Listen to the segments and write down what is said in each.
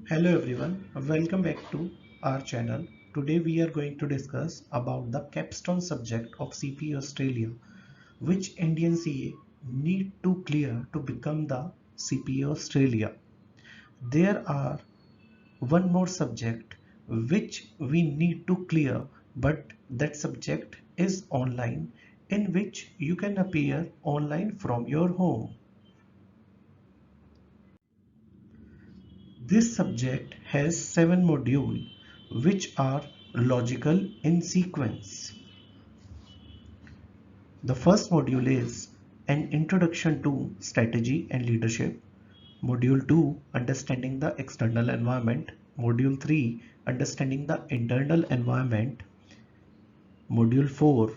Hello everyone, welcome back to our channel. Today we are going to discuss about the capstone subject of CPA Australia, which Indian CA need to clear to become the CPA Australia. There are one more subject which we need to clear, but that subject is online, in which you can appear online from your home. This subject has 7 modules which are logical in sequence. The first module is an introduction to strategy and leadership. Module 2, understanding the external environment. Module 3, understanding the internal environment. Module 4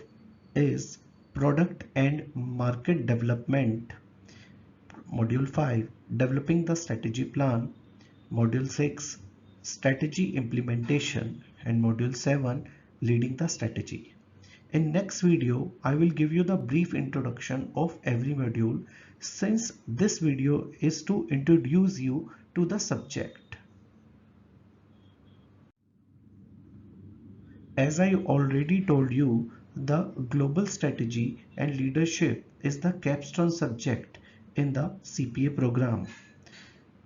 is product and market development. Module 5, developing the strategy plan. Module 6, strategy implementation, and Module 7, leading the strategy. In next video, I will give you the brief introduction of every module, since this video is to introduce you to the subject. As I already told you, the global strategy and leadership is the capstone subject in the CPA program.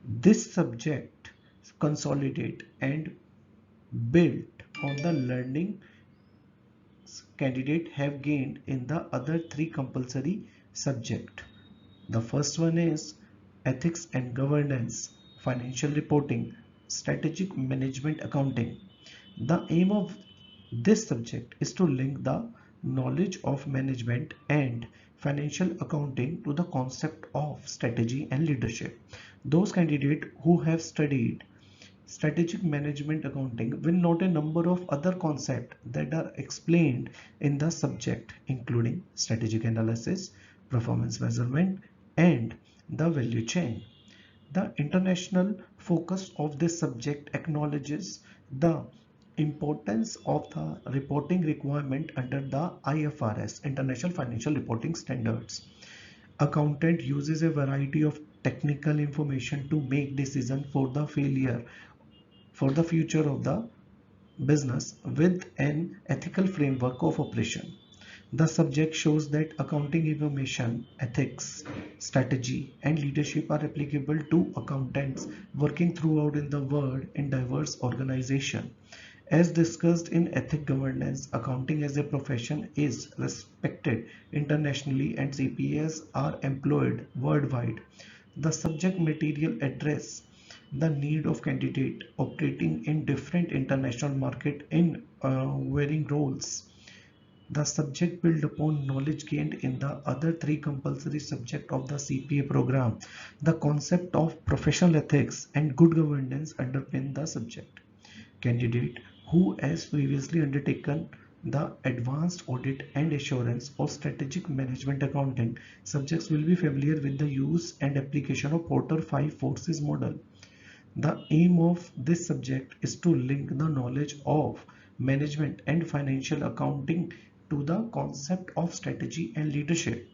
This subject consolidate and build on the learning candidate have gained in the other three compulsory subject. The first one is ethics and governance, financial reporting, strategic management accounting. The aim of this subject is to link the knowledge of management and financial accounting to the concept of strategy and leadership. Those candidates who have studied strategic management accounting will note a number of other concepts that are explained in the subject, including strategic analysis, performance measurement, and the value chain. The international focus of this subject acknowledges the importance of the reporting requirement under the IFRS, International Financial Reporting Standards. Accountant uses a variety of technical information to make decision for the future of the business with an ethical framework of operation. The subject shows that accounting information, ethics, strategy, and leadership are applicable to accountants working throughout in the world in diverse organizations. As discussed in ethic governance, accounting as a profession is respected internationally and CPAs are employed worldwide. The subject material address the need of candidate operating in different international market in varying roles. The subject build upon knowledge gained in the other three compulsory subjects of the CPA program. The concept of professional ethics and good governance underpin the subject. Candidate who has previously undertaken the advanced audit and assurance of strategic management accounting subjects will be familiar with the use and application of Porter 5 forces model. The aim of this subject is to link the knowledge of management and financial accounting to the concept of strategy and leadership.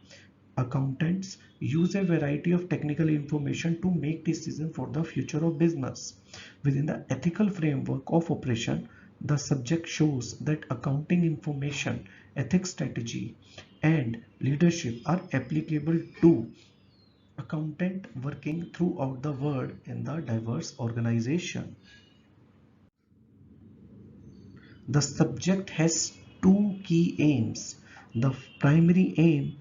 Accountants use a variety of technical information to make decisions for the future of business. Within the ethical framework of operation, the subject shows that accounting information, ethics strategy, and leadership are applicable to accountant working throughout the world in the diverse organization. The subject has two key aims. The primary aim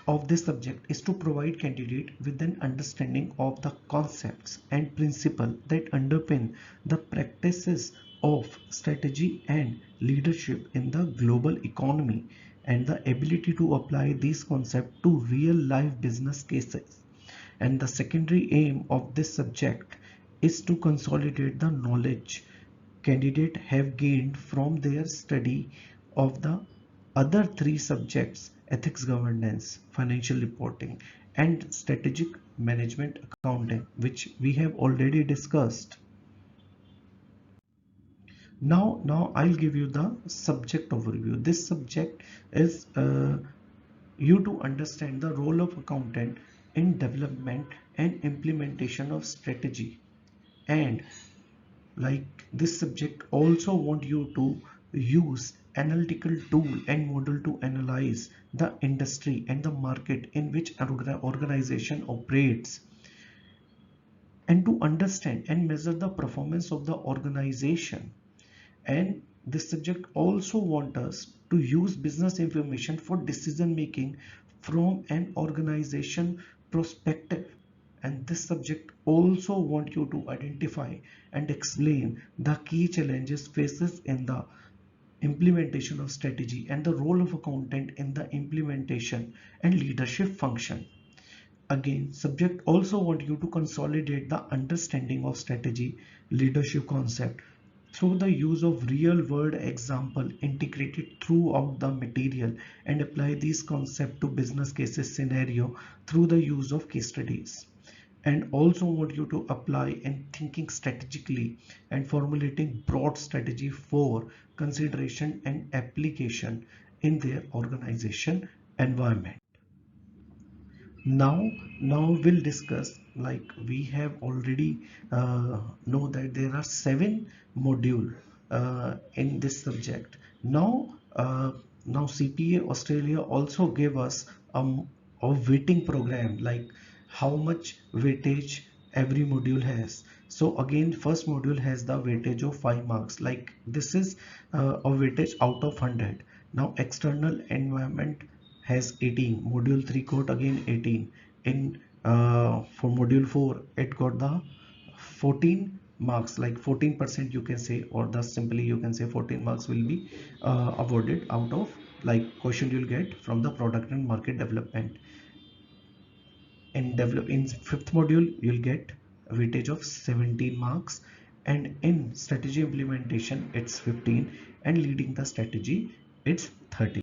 of this subject is to provide candidate with an understanding of the concepts and principles that underpin the practices of strategy and leadership in the global economy and the ability to apply these concepts to real life business cases. And the secondary aim of this subject is to consolidate the knowledge candidates have gained from their study of the other three subjects: ethics governance, financial reporting, and strategic management accounting, which we have already discussed. Now I'll give you the subject overview. This subject is you to understand the role of accountant in development and implementation of strategy. And like this subject also want you to use analytical tool and model to analyze the industry and the market in which an organization operates, and to understand and measure the performance of the organization. And this subject also want us to use business information for decision making from an organization perspective. And this subject also want you to identify and explain the key challenges faces in the implementation of strategy and the role of accountant in the implementation and leadership function. Again, subject also want you to consolidate the understanding of strategy leadership concept through the use of real world example integrated throughout the material, and apply these concepts to business cases scenario through the use of case studies. And also want you to apply in thinking strategically and formulating broad strategy for consideration and application in their organization environment. Now we'll discuss, like we have already know that there are 7 module in this subject. Now CPA Australia also gave us a weighting program, like how much weightage every module has. So again, first module has the weightage of 5 marks, like this is a weightage out of 100. Now external environment has 18, module 3 got again 18. In for module 4 it got the 14 marks, like 14% you can say, or the simply you can say 14 marks will be awarded out of like question you'll get from the product and market development. In fifth module you'll get a weightage of 17 marks, and in strategy implementation it's 15, and leading the strategy it's 30.